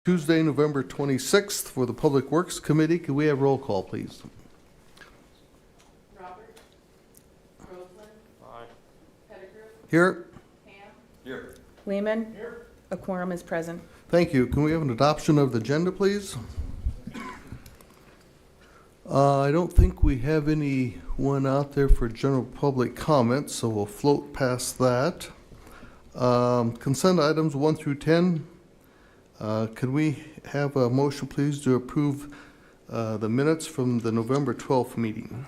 Tuesday, November 26th for the Public Works Committee. Could we have roll call, please? Robert. Roseland. Aye. Pettigrew. Here. Ham. Here. Lehman. Here. A quorum is present. Thank you. Can we have an adoption of the agenda, please? I don't think we have anyone out there for general public comments, so we'll float past that. Consent items 1 through 10. Could we have a motion, please, to approve the minutes from the November 12th meeting?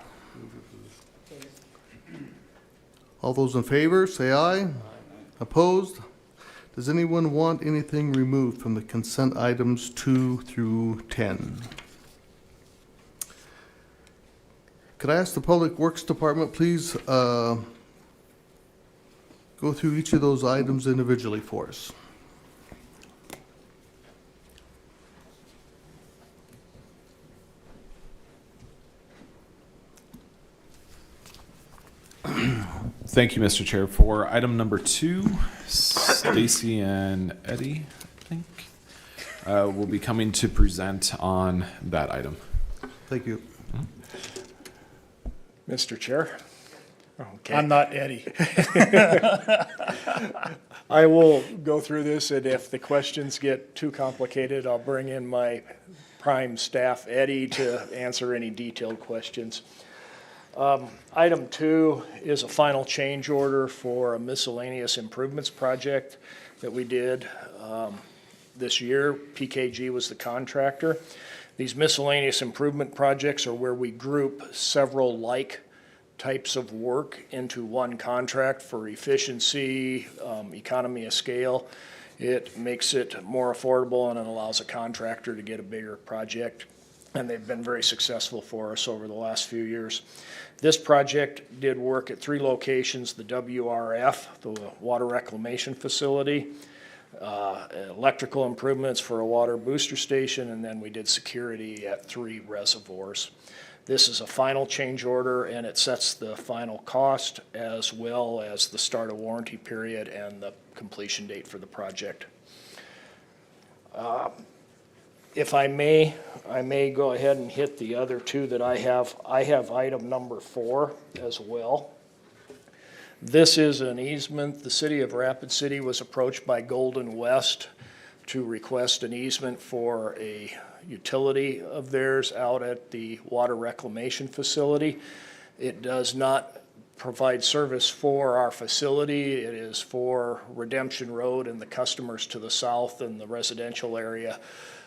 All those in favor, say aye. Opposed? Does anyone want anything removed from the consent items 2 through 10? Could I ask the Public Works Department, please, go through each of those items individually for us? Thank you, Mr. Chair. For item number 2, Stacy and Eddie, I think, will be coming to present on that item. Thank you. Mr. Chair. Okay. I'm not Eddie. I will go through this, and if the questions get too complicated, I'll bring in my prime staff, Eddie, to answer any detailed questions. Item 2 is a final change order for a miscellaneous improvements project that we did this year. PKG was the contractor. These miscellaneous improvement projects are where we group several like types of work into one contract for efficiency, economy of scale. It makes it more affordable and it allows a contractor to get a bigger project. And they've been very successful for us over the last few years. This project did work at 3 locations: the WRF, the Water Reclamation Facility, electrical improvements for a water booster station, and then we did security at 3 reservoirs. This is a final change order, and it sets the final cost as well as the start of warranty period and the completion date for the project. If I may go ahead and hit the other 2 that I have. I have item number 4 as well. This is an easement. The city of Rapid City was approached by Golden West to request an easement for a utility of theirs out at the water reclamation facility. It does not provide service for our facility. It is for Redemption Road and the customers to the south and the residential area.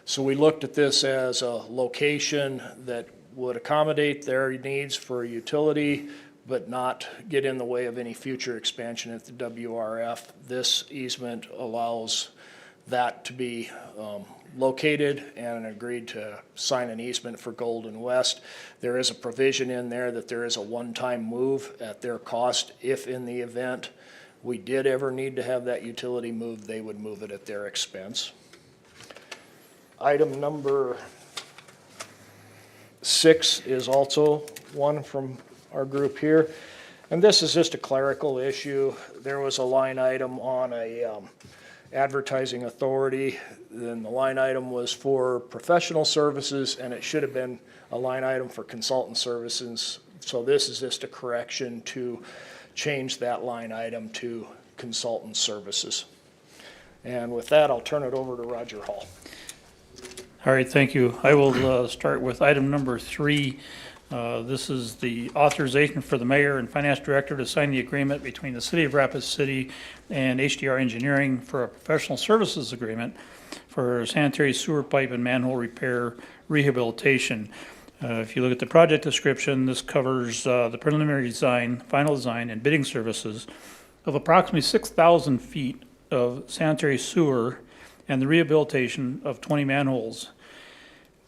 So we looked at this as a location that would accommodate their needs for utility, but not get in the way of any future expansion at the WRF. This easement allows that to be located, and agreed to sign an easement for Golden West. There is a provision in there that there is a one-time move at their cost. If in the event we did ever need to have that utility moved, they would move it at their expense. Item number 6 is also one from our group here. And this is just a clerical issue. There was a line item on a advertising authority. Then the line item was for professional services, and it should have been a line item for consultant services. So this is just a correction to change that line item to consultant services. And with that, I'll turn it over to Roger Hall. All right, thank you. I will start with item number 3. This is the authorization for the mayor and finance director to sign the agreement between the city of Rapid City and HDR Engineering for a professional services agreement for sanitary sewer pipe and manhole repair rehabilitation. If you look at the project description, this covers the preliminary design, final design, and bidding services of approximately 6,000 feet of sanitary sewer and the rehabilitation of 20 manholes.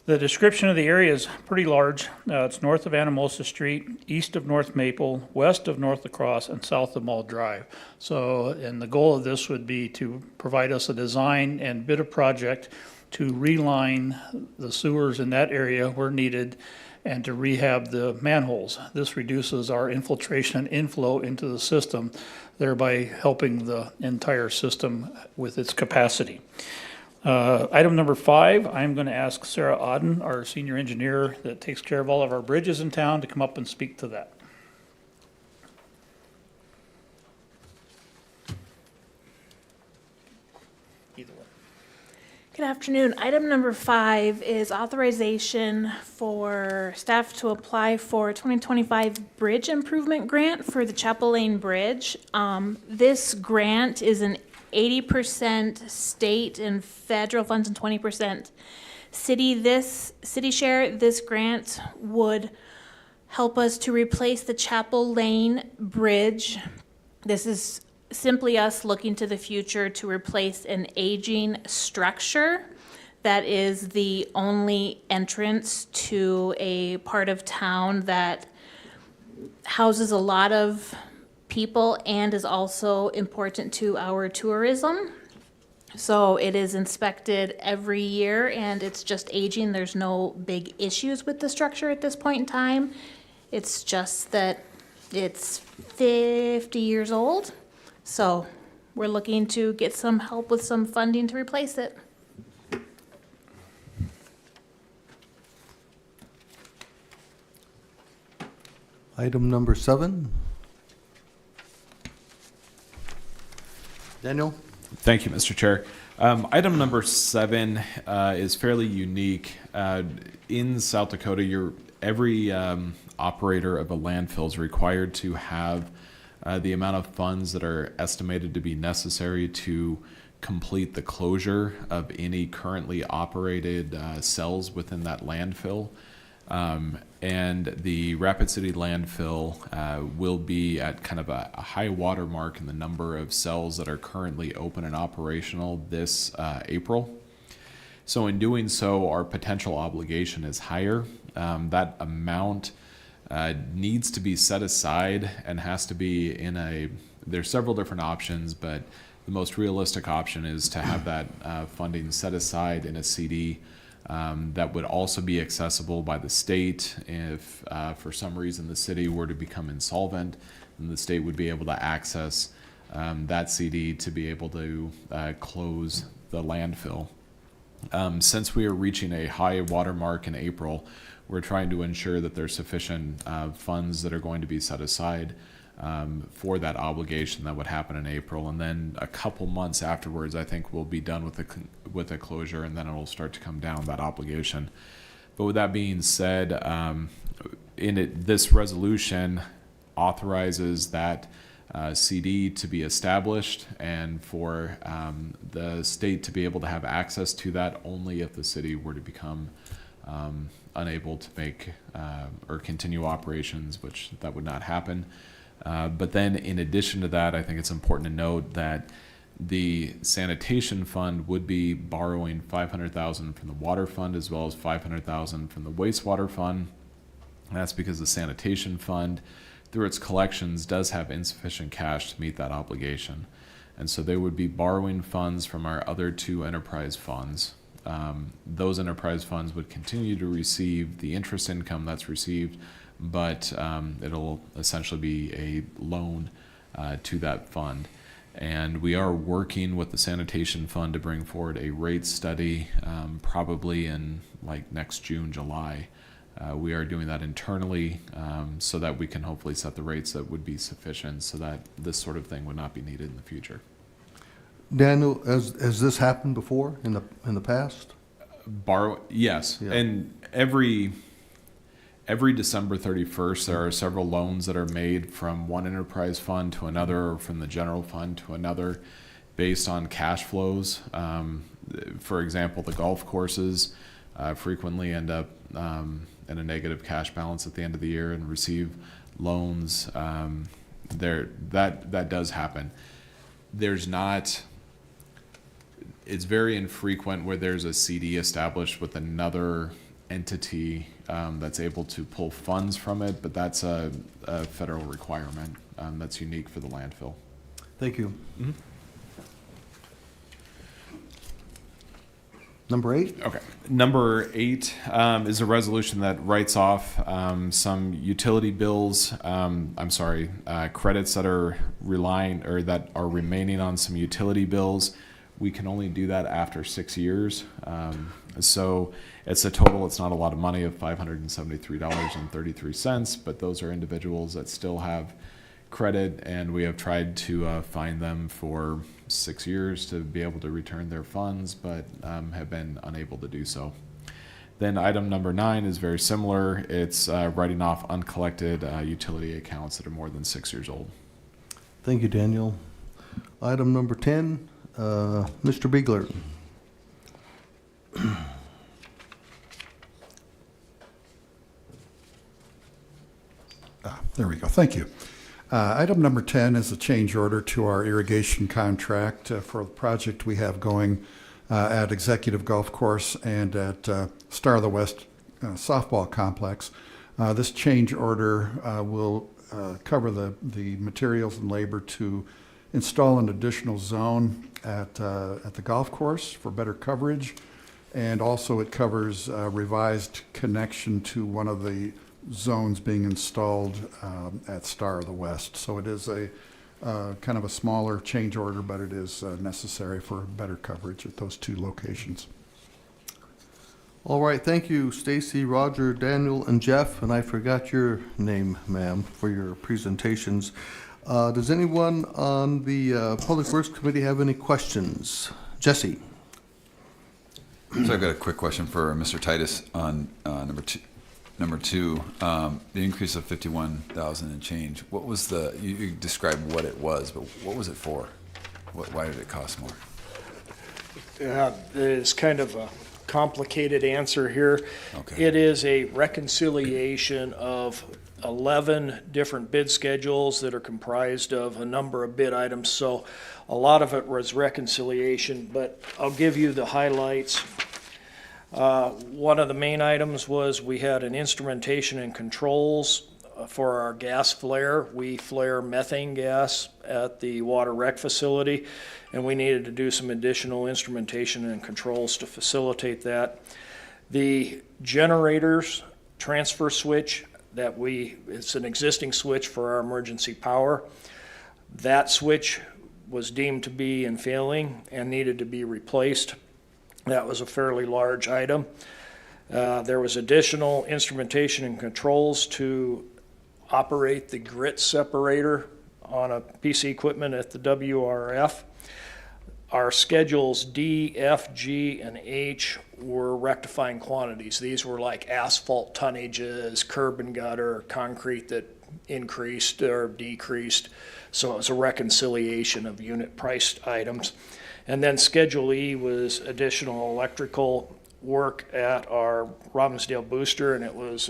The description of the area is pretty large. It's north of Anamosa Street, east of North Maple, west of North Lacrosse, and south of Mall Drive. So, and the goal of this would be to provide us a design and bid a project to reline the sewers in that area where needed and to rehab the manholes. This reduces our infiltration and inflow into the system, thereby helping the entire system with its capacity. Item number 5, I'm going to ask Sarah Auden, our senior engineer that takes care of all of our bridges in town, to come up and speak to that. Either way. Good afternoon. Item number 5 is authorization for staff to apply for a 2025 bridge improvement grant for the Chapel Lane Bridge. This grant is an 80% state and federal funds and 20% city share. This grant would help us to replace the Chapel Lane Bridge. This is simply us looking to the future to replace an aging structure that is the only entrance to a part of town that houses a lot of people and is also important to our tourism. So it is inspected every year and it's just aging. There's no big issues with the structure at this point in time. It's just that it's 50 years old. So we're looking to get some help with some funding to replace it. Item number 7. Daniel? Thank you, Mr. Chair. Item number 7 is fairly unique. In South Dakota, every operator of a landfill is required to have the amount of funds that are estimated to be necessary to complete the closure of any currently operated cells within that landfill. And the Rapid City landfill will be at kind of a high water mark in the number of cells that are currently open and operational this April. So in doing so, our potential obligation is higher. That amount needs to be set aside and has to be there's several different options, but the most realistic option is to have that funding set aside in a CD that would also be accessible by the state. If for some reason the city were to become insolvent, then the state would be able to access that CD to be able to close the landfill. Since we are reaching a high water mark in April, we're trying to ensure that there's sufficient funds that are going to be set aside for that obligation that would happen in April. And then a couple months afterwards, I think we'll be done with the closure, and then it'll start to come down, that obligation. But with that being said, this resolution authorizes that CD to be established and for the state to be able to have access to that only if the city were to become unable to make or continue operations, which that would not happen. But then in addition to that, I think it's important to note that the sanitation fund would be borrowing $500,000 from the water fund as well as $500,000 from the wastewater fund. And that's because the sanitation fund, through its collections, does have insufficient cash to meet that obligation. And so they would be borrowing funds from our other 2 enterprise funds. Those enterprise funds would continue to receive the interest income that's received, but it'll essentially be a loan to that fund. And we are working with the sanitation fund to bring forward a rate study probably in like next June, July. We are doing that internally so that we can hopefully set the rates that would be sufficient so that this sort of thing would not be needed in the future. Daniel, has this happened before in the past? Yes. Yeah. And every December 31st, there are several loans that are made from one enterprise fund to another or from the general fund to another based on cash flows. For example, the golf courses frequently end up in a negative cash balance at the end of the year and receive loans. That does happen. It's very infrequent where there's a CD established with another entity that's able to pull funds from it, but that's a federal requirement that's unique for the landfill. Thank you. Mm-hmm. Number 8? Okay. Number 8 is a resolution that writes off some utility bills. Credits that are remaining on some utility bills we can only do that after 6 years. So it's a total, it's not a lot of money, of $573.33, but those are individuals that still have credit, and we have tried to fine them for 6 years to be able to return their funds, but have been unable to do so. Then item number 9 is very similar. It's writing off uncollected utility accounts that are more than 6 years old. Thank you, Daniel. Item number 10, Mr. Biegler. There we go. Thank you. Item number 10 is a change order to our irrigation contract for the project we have going at Executive Golf Course and at Star of the West softball complex. This change order will cover the materials and labor to install an additional zone at the golf course for better coverage, and also it covers revised connection to one of the zones being installed at Star of the West. So it is a kind of a smaller change order, but it is necessary for better coverage at those 2 locations. All right, thank you, Stacy, Roger, Daniel, and Jeff, and I forgot your name, ma'am, for your presentations. Does anyone on the Public Works Committee have any questions? Jesse? So I've got a quick question for Mr. Titus on number two, the increase of 51,000 and change. What was you described what it was, but what was it for? Why did it cost more? It's kind of a complicated answer here. Okay. It is a reconciliation of 11 different bid schedules that are comprised of a number of bid items. So a lot of it was reconciliation, but I'll give you the highlights. One of the main items was we had an instrumentation and controls for our gas flare. We flare methane gas at the water rec facility, and we needed to do some additional instrumentation and controls to facilitate that. The generators transfer switch it's an existing switch for our emergency power. That switch was deemed to be in failing and needed to be replaced. That was a fairly large item. There was additional instrumentation and controls to operate the grit separator on a piece of equipment at the WRF. Our schedules D, F, G, and H were rectifying quantities. These were like asphalt tonnages, curb and gutter, concrete that increased or decreased. So it was a reconciliation of unit priced items. And then Schedule E was additional electrical work at our Robbinsdale booster, and it was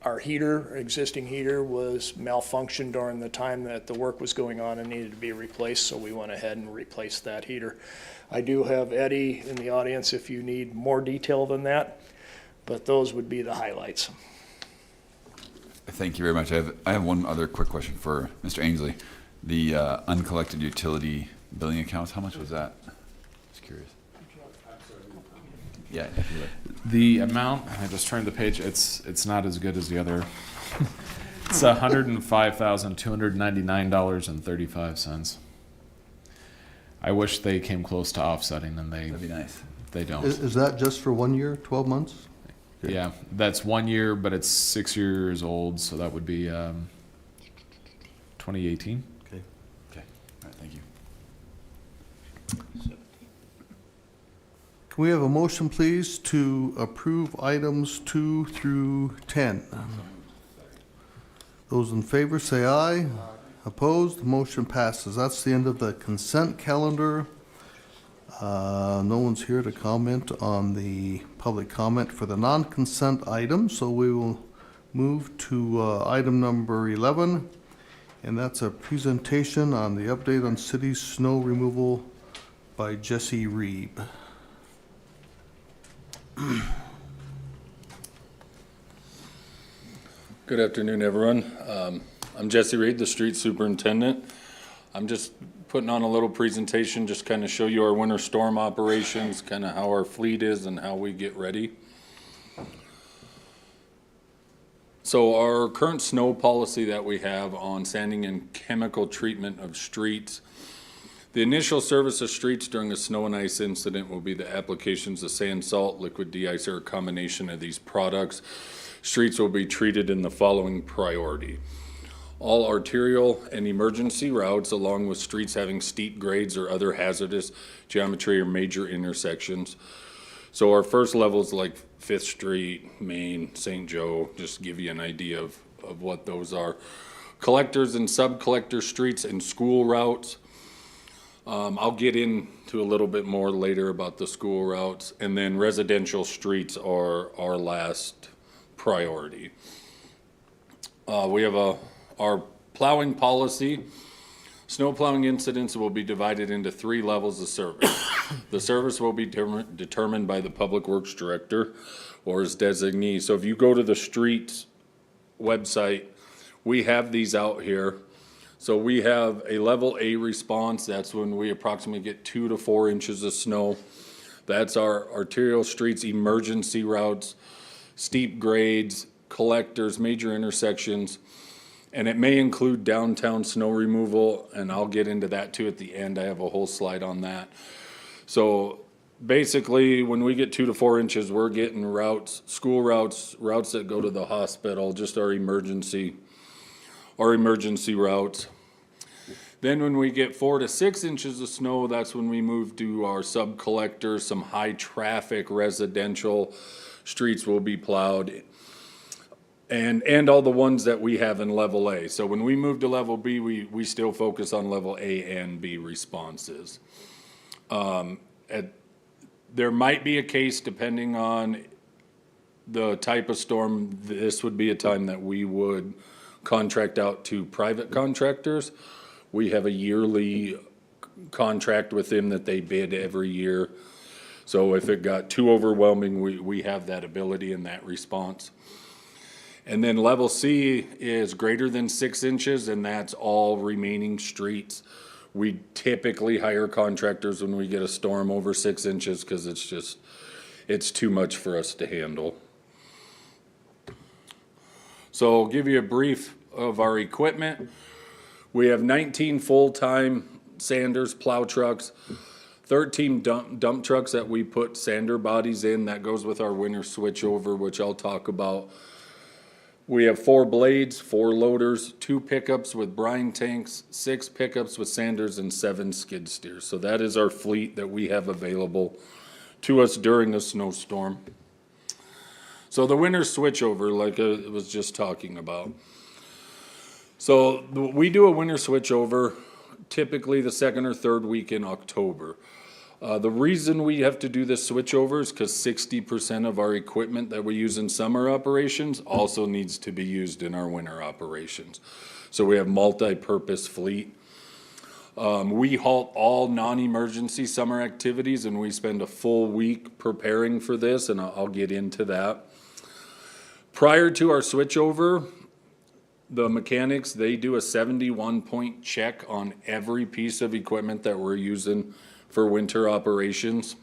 our existing heater was malfunctioned during the time that the work was going on and needed to be replaced, so we went ahead and replaced that heater. I do have Eddie in the audience if you need more detail than that, but those would be the highlights. Thank you very much. I have one other quick question for Mr. Ainsley. The uncollected utility billing accounts, how much was that? Just curious. Yeah. If you would. The amount, I just turned the page, it's not as good as the other. It's $105,299.35. I wish they came close to offsetting, and That'd be nice. they don't. Is that just for 1 year, 12 months? Yeah, that's 1 year, but it's 6 years old, so that would be 2018. Okay. Okay. All right. Thank you. Can we have a motion, please, to approve items 2 through 10? Those in favor say aye. Opposed, motion passes. That's the end of the consent calendar. No one's here to comment on the public comment for the non-consent items, so we will move to item number 11, and that's a presentation on the update on city snow removal by Jesse Reeb. Good afternoon, everyone. I'm Jesse Reed, the street superintendent. I'm just putting on a little presentation, just kind of show you our winter storm operations, kind of how our fleet is and how we get ready. So our current snow policy that we have on sanding and chemical treatment of streets, The initial service of streets during a snow and ice incident will be the applications of sand, salt, liquid de-icer, or a combination of these products. Streets will be treated in the following priority. All arterial and emergency routes, along with streets having steep grades or other hazardous geometry or major intersections. So our first level is like 5th Street, Main, St. Joe, just to give you an idea of what those are. Collectors and sub-collector streets and school routes. I'll get into a little bit more later about the school routes. And then residential streets are our last priority. We have our plowing policy. Snow plowing incidents will be divided into 3 levels of service. The service will be determined by the Public Works Director or his designee. So if you go to the streets website, we have these out here. So we have a level A response. That's when we approximately get 2 to 4 inches of snow. That's our arterial streets, emergency routes, steep grades, collectors, major intersections. And it may include downtown snow removal, and I'll get into that too at the end. I have a whole slide on that. So basically, when we get 2 to 4 inches, we're getting routes, school routes, routes that go to the hospital, just our emergency routes. Then when we get 4 to 6 inches of snow, that's when we move to our sub-collectors. Some high-traffic residential streets will be plowed. And all the ones that we have in level A. So when we move to level B, we still focus on level A and B responses. There might be a case, depending on the type of storm, this would be a time that we would contract out to private contractors. We have a yearly contract with them that they bid every year. So if it got too overwhelming, we have that ability in that response. And then level C is greater than 6 inches, and that's all remaining streets. We typically hire contractors when we get a storm over 6 inches because it's too much for us to handle. So I'll give you a brief of our equipment. We have 19 full-time sanders, plow trucks, 13 dump trucks that we put sander bodies in. That goes with our winter switchover, which I'll talk about. We have 4 blades, 4 loaders, 2 pickups with brine tanks, 6 pickups with sanders, and 7 skid steers. So that is our fleet that we have available to us during a snowstorm. So the winter switchover, like I was just talking about. So we do a winter switchover typically the 2nd or 3rd week in October. The reason we have to do this switchover is because 60% of our equipment that we use in summer operations also needs to be used in our winter operations. So we have multi-purpose fleet. We halt all non-emergency summer activities, and we spend a full week preparing for this, and I'll get into that. Prior to our switchover, the mechanics, they do a 71-point check on every piece of equipment that we're using for winter operations.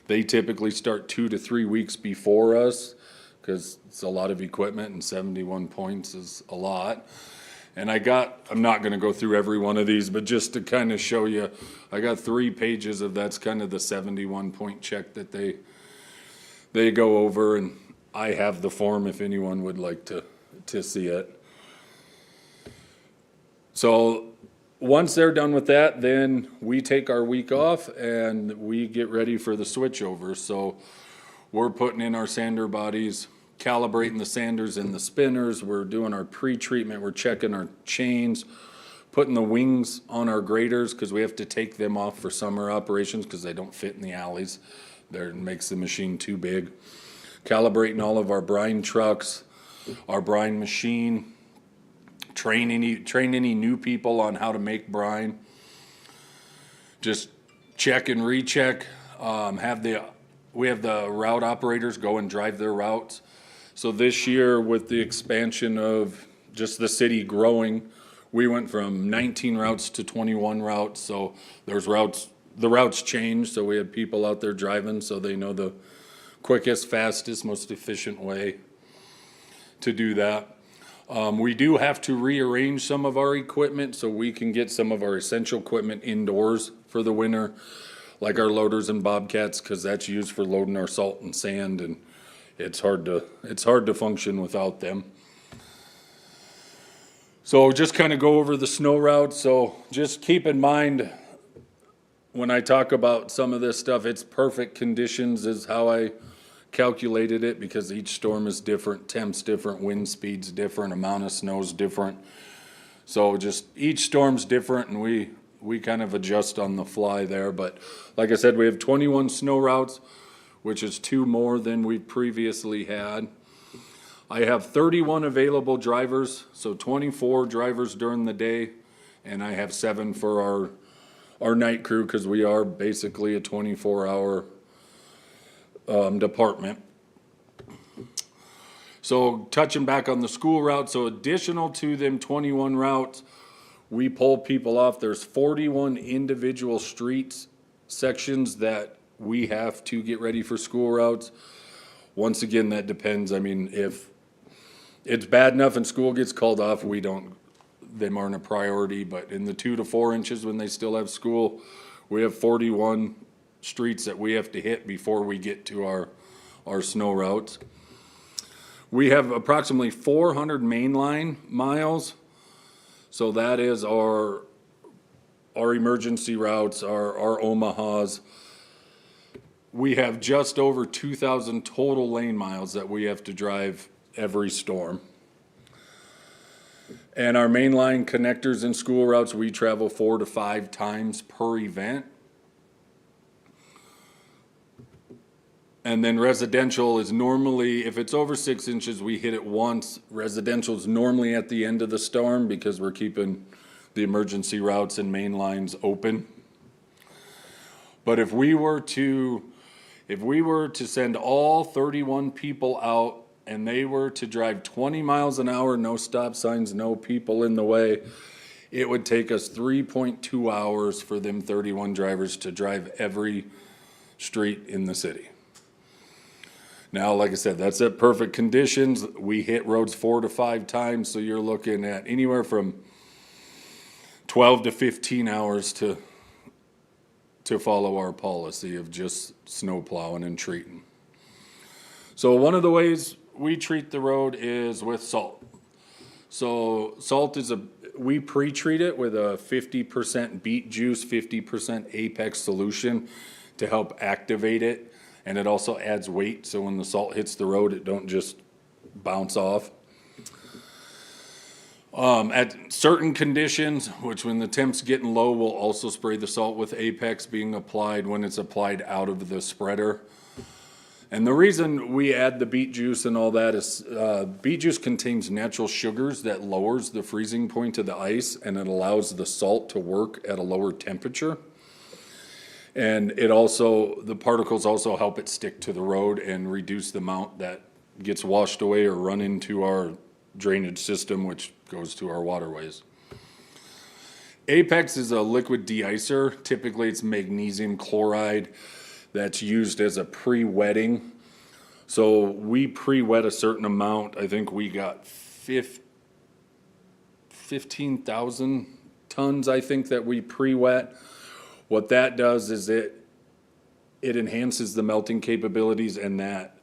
They typically start 2 to 3 weeks before us because it's a lot of equipment, and 71 points is a lot. And I'm not gonna go through every one of these, but just to kind of show you, I got 3 pages of that's kind of the 71-point check that they go over, and I have the form if anyone would like to see it. So once they're done with that, then we take our week off and we get ready for the switchover. So we're putting in our sander bodies, calibrating the sanders and the spinners. We're doing our pre-treatment. We're checking our chains, putting the wings on our graders because we have to take them off for summer operations because they don't fit in the alleys. It makes the machine too big. Calibrating all of our brine trucks, our brine machine. Train any new people on how to make brine. Just check and recheck. We have the route operators go and drive their routes. So this year, with the expansion of just the city growing, we went from 19 routes to 21 routes. So the routes changed. So we had people out there driving so they know the quickest, fastest, most efficient way to do that. We do have to rearrange some of our equipment so we can get some of our essential equipment indoors for the winter, like our loaders and bobcats, because that's used for loading our salt and sand, and it's hard to function without them. So just kind of go over the snow route. So just keep in mind, when I talk about some of this stuff, it's perfect conditions is how I calculated it, because each storm is different, temps different, wind speeds different, amount of snow's different. So just each storm's different, and we kind of adjust on the fly there. But like I said, we have 21 snow routes, which is 2 more than we previously had. I have 31 available drivers, so 24 drivers during the day, and I have 7 for our night crew, because we are basically a 24-hour department. So touching back on the school route, so additional to them 21 routes, we pull people off. There's 41 individual streets sections that we have to get ready for school routes. Once again, that depends. I mean, if it's bad enough and school gets called off, them aren't a priority, but in the 2 to 4 inches when they still have school, we have 41 streets that we have to hit before we get to our snow routes. We have approximately 400 mainline miles. So that is our emergency routes, our Omahas. We have just over 2,000 total lane miles that we have to drive every storm. And our mainline connectors and school routes, we travel 4 to 5 times per event. And then residential is normally, if it's over 6 inches, we hit it once. Residential is normally at the end of the storm, because we're keeping the emergency routes and main lines open. But if we were to send all 31 people out, and they were to drive 20 miles an hour, no stop signs, no people in the way, it would take us 3.2 hours for them 31 drivers to drive every street in the city. Now, like I said, that's at perfect conditions. We hit roads 4 to 5 times, so you're looking at anywhere from 12 to 15 hours to follow our policy of just snow plowing and treating. So one of the ways we treat the road is with salt. So salt is we pre-treat it with a 50% beet juice, 50% Apex solution to help activate it. And it also adds weight, so when the salt hits the road, it don't just bounce off. At certain conditions, which when the temp's getting low, we'll also spray the salt with Apex being applied when it's applied out of the spreader. And the reason we add the beet juice and all that is beet juice contains natural sugars that lowers the freezing point of the ice, and it allows the salt to work at a lower temperature. And the particles also help it stick to the road and reduce the amount that gets washed away or run into our drainage system, which goes to our waterways. Apex is a liquid de-icer. Typically it's magnesium chloride that's used as a pre-wetting. So we pre-wet a certain amount. I think we got 15,000 tons, I think, that we pre-wet. What that does is it enhances the melting capabilities, and that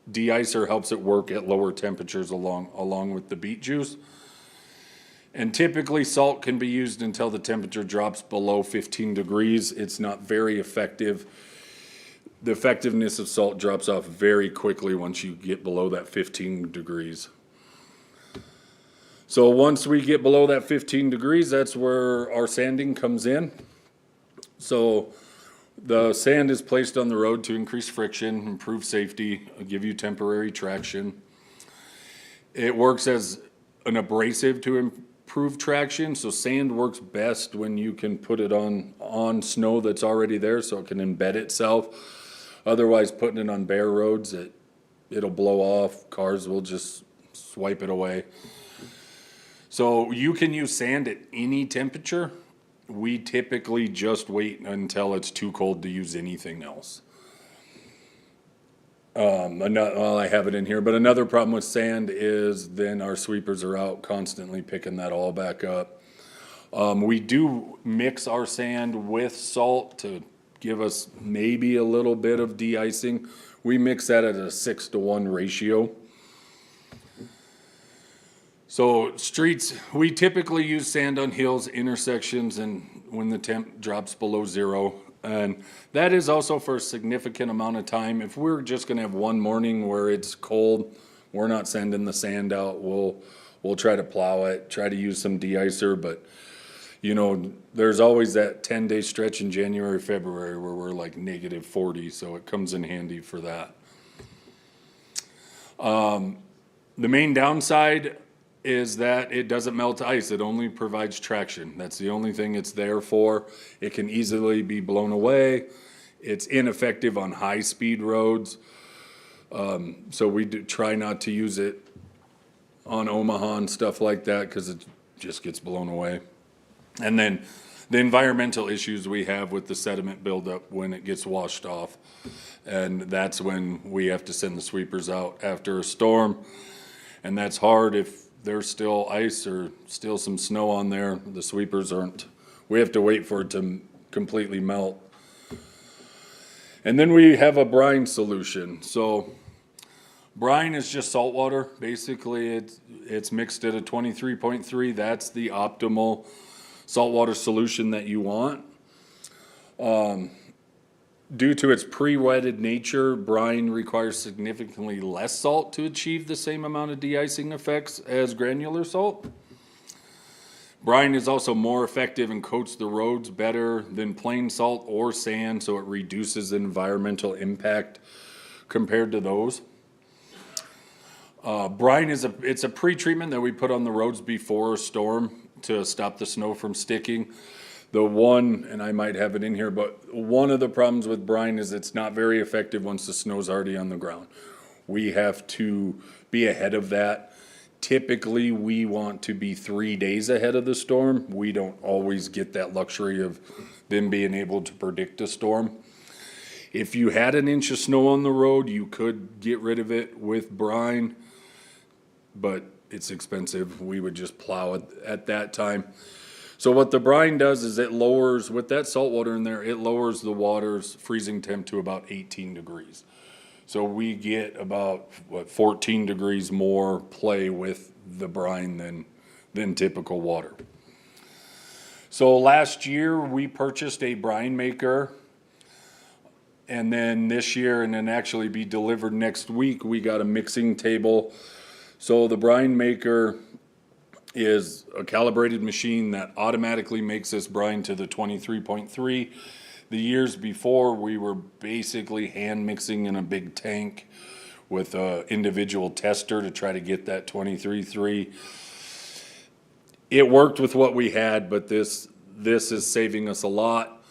de-icer helps it work at lower temperatures along with the beet juice. And typically salt can be used until the temperature drops below 15 degrees. It's not very effective. The effectiveness of salt drops off very quickly once you get below that 15 degrees. So once we get below that 15 degrees, that's where our sanding comes in. So the sand is placed on the road to increase friction, improve safety, give you temporary traction. It works as an abrasive to improve traction. So sand works best when you can put it on snow that's already there, so it can embed itself. Otherwise, putting it on bare roads, it'll blow off. Cars will just swipe it away. So you can use sand at any temperature. We typically just wait until it's too cold to use anything else. Well, I have it in here, but another problem with sand is then our sweepers are out constantly picking that all back up. We do mix our sand with salt to give us maybe a little bit of de-icing. We mix that at a 6-to-1 ratio. So streets, we typically use sand on hills, intersections, and when the temp drops below 0. And that is also for a significant amount of time. If we're just gonna have one morning where it's cold, we're not sending the sand out. We'll try to plow it, try to use some de-icer, but you know, there's always that 10-day stretch in January, February where we're like -40, so it comes in handy for that. The main downside is that it doesn't melt ice. It only provides traction. That's the only thing it's there for. It can easily be blown away. It's ineffective on high-speed roads. So we do try not to use it on Omaha and stuff like that because it just gets blown away. And then the environmental issues we have with the sediment buildup when it gets washed off. And that's when we have to send the sweepers out after a storm. And that's hard if there's still ice or still some snow on there. The sweepers aren't, we have to wait for it to completely melt. And then we have a brine solution. So brine is just salt water. Basically, it's mixed at a 23.3. That's the optimal saltwater solution that you want. Due to its pre-wetted nature, brine requires significantly less salt to achieve the same amount of de-icing effects as granular salt. Brine is also more effective and coats the roads better than plain salt or sand, so it reduces the environmental impact compared to those. Brine is it's a pre-treatment that we put on the roads before a storm to stop the snow from sticking. The one, and I might have it in here, but one of the problems with brine is it's not very effective once the snow's already on the ground. We have to be ahead of that. Typically, we want to be 3 days ahead of the storm. We don't always get that luxury of them being able to predict a storm. If you had an inch of snow on the road, you could get rid of it with brine, but it's expensive. We would just plow it at that time. So what the brine does is it lowers, with that salt water in there, it lowers the water's freezing temp to about 18 degrees. So we get about, 14 degrees more play with the brine than typical water. So last year, we purchased a brine maker. And then this year, and then actually be delivered next week, we got a mixing table. So the brine maker is a calibrated machine that automatically makes this brine to the 23.3. The years before, we were basically hand mixing in a big tank with an individual tester to try to get that 23.3. It worked with what we had, but this is saving us a lot.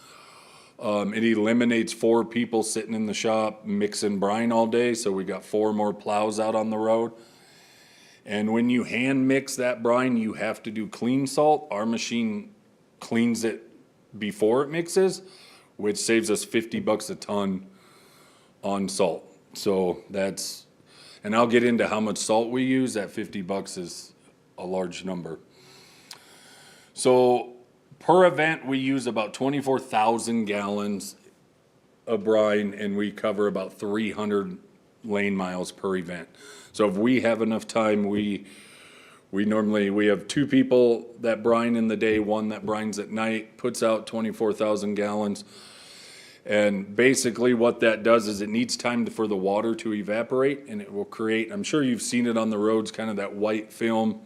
It eliminates 4 people sitting in the shop mixing brine all day, so we got 4 more plows out on the road. And when you hand mix that brine, you have to do clean salt. Our machine cleans it before it mixes, which saves us $50 a ton on salt. So that's, and I'll get into how much salt we use. That $50 is a large number. So per event, we use about 24,000 gallons of brine, and we cover about 300 lane miles per event. So if we have enough time, we have 2 people that brine in the day, 1 that brines at night, puts out 24,000 gallons. And basically what that does is it needs time for the water to evaporate, and it will create, I'm sure you've seen it on the roads, kind of that white film.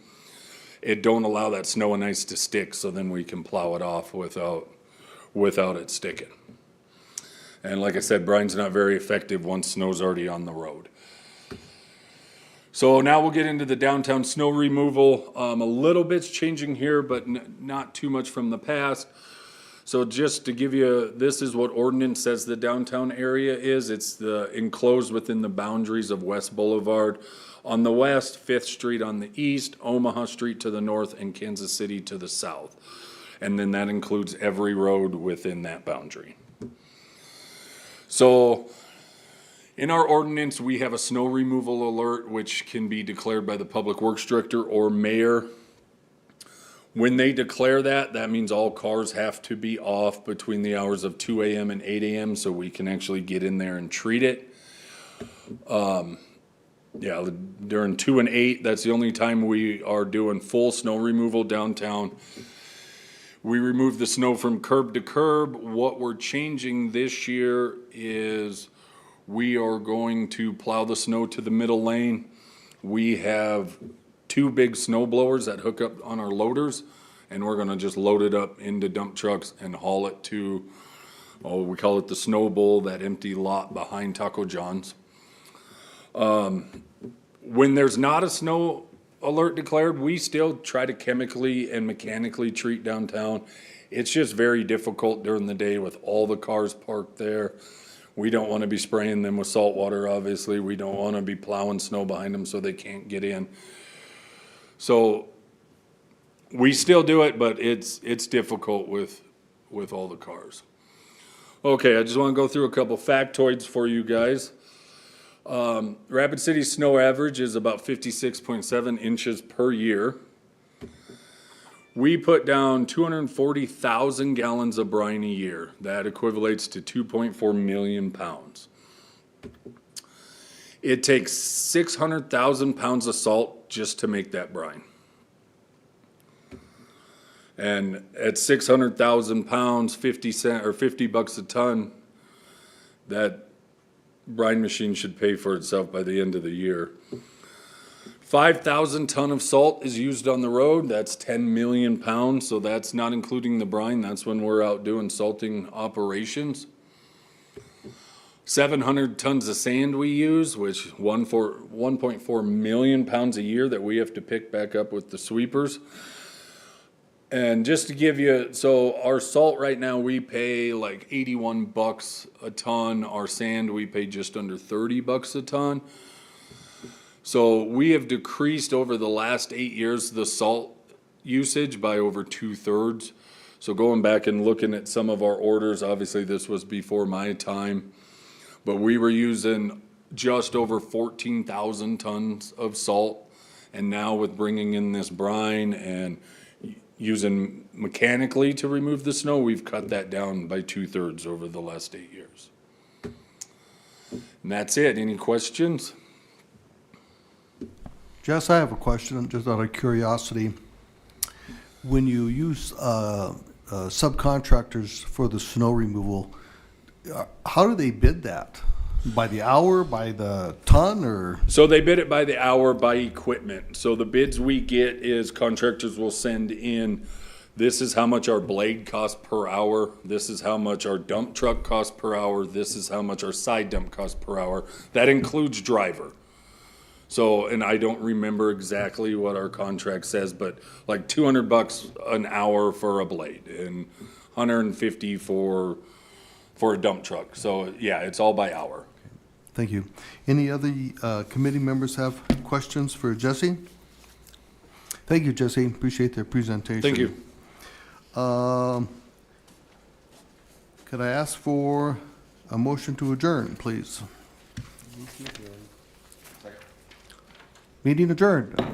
It don't allow that snow and ice to stick, so then we can plow it off without it sticking. And like I said, brine's not very effective once snow's already on the road. So now we'll get into the downtown snow removal. A little bit's changing here, but not too much from the past. So just to give you, this is what ordinance says the downtown area is. It's enclosed within the boundaries of West Boulevard on the west, 5th Street on the east, Omaha Street to the north, and Kansas City to the south. And then that includes every road within that boundary. So In our ordinance, we have a snow removal alert, which can be declared by the Public Works Director or mayor. When they declare that, that means all cars have to be off between the hours of 2 a.m. and 8 a.m. so we can actually get in there and treat it. Yeah, during 2 and 8, that's the only time we are doing full snow removal downtown. We remove the snow from curb to curb. What we're changing this year is we are going to plow the snow to the middle lane. We have 2 big snow blowers that hook up on our loaders, and we're gonna just load it up into dump trucks and haul it to, we call it the Snow Bowl, that empty lot behind Taco John's. When there's not a snow alert declared, we still try to chemically and mechanically treat downtown. It's just very difficult during the day with all the cars parked there. We don't want to be spraying them with salt water, obviously. We don't want to be plowing snow behind them so they can't get in. So we still do it, but it's difficult with all the cars. Okay, I just want to go through a couple factoids for you guys. Rapid City's snow average is about 56.7 inches per year. We put down 240,000 gallons of brine a year. That equivalates to 2.4 million pounds. It takes 600,000 pounds of salt just to make that brine. And at 600,000 pounds, 50 bucks a ton, that brine machine should pay for itself by the end of the year. 5,000 ton of salt is used on the road. That's 10 million pounds. So that's not including the brine. That's when we're out doing salting operations. 700 tons of sand we use, which 1.4 million pounds a year that we have to pick back up with the sweepers. And just to give you, so our salt right now, we pay like 81 bucks a ton. Our sand, we pay just under 30 bucks a ton. So we have decreased over the last 8 years the salt usage by over 2/3. So going back and looking at some of our orders, obviously this was before my time, but we were using just over 14,000 tons of salt. And now with bringing in this brine and using mechanically to remove the snow, we've cut that down by 2/3 over the last 8 years. And that's it. Any questions? Jess, I have a question, just out of curiosity. When you use subcontractors for the snow removal, how do they bid that? By the hour, by the ton, or? So they bid it by the hour, by equipment. So the bids we get is contractors will send in, this is how much our blade costs per hour. This is how much our dump truck costs per hour. This is how much our side dump costs per hour. That includes driver. So, and I don't remember exactly what our contract says, but like 200 bucks an hour for a blade and 150 for a dump truck. So yeah, it's all by hour. Thank you. Any other committee members have questions for Jesse? Thank you, Jesse. Appreciate the presentation. Thank you. Could I ask for a motion to adjourn, please? Meeting adjourned. There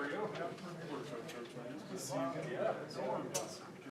we go.